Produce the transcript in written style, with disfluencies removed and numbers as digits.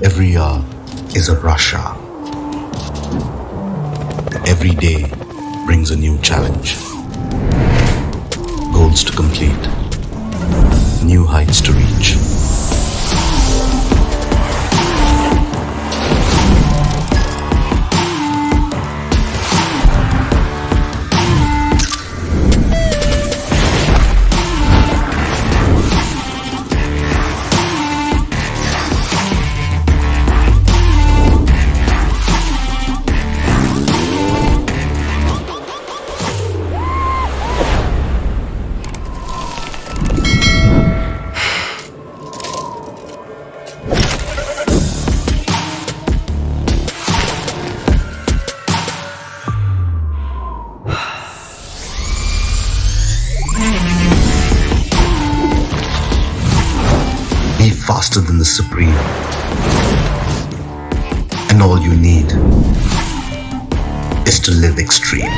Every hour is a rush hour. Every day brings a new challenge. Goals to complete. New heights to reach. Be faster than the Supreme. And all you need is to live extreme.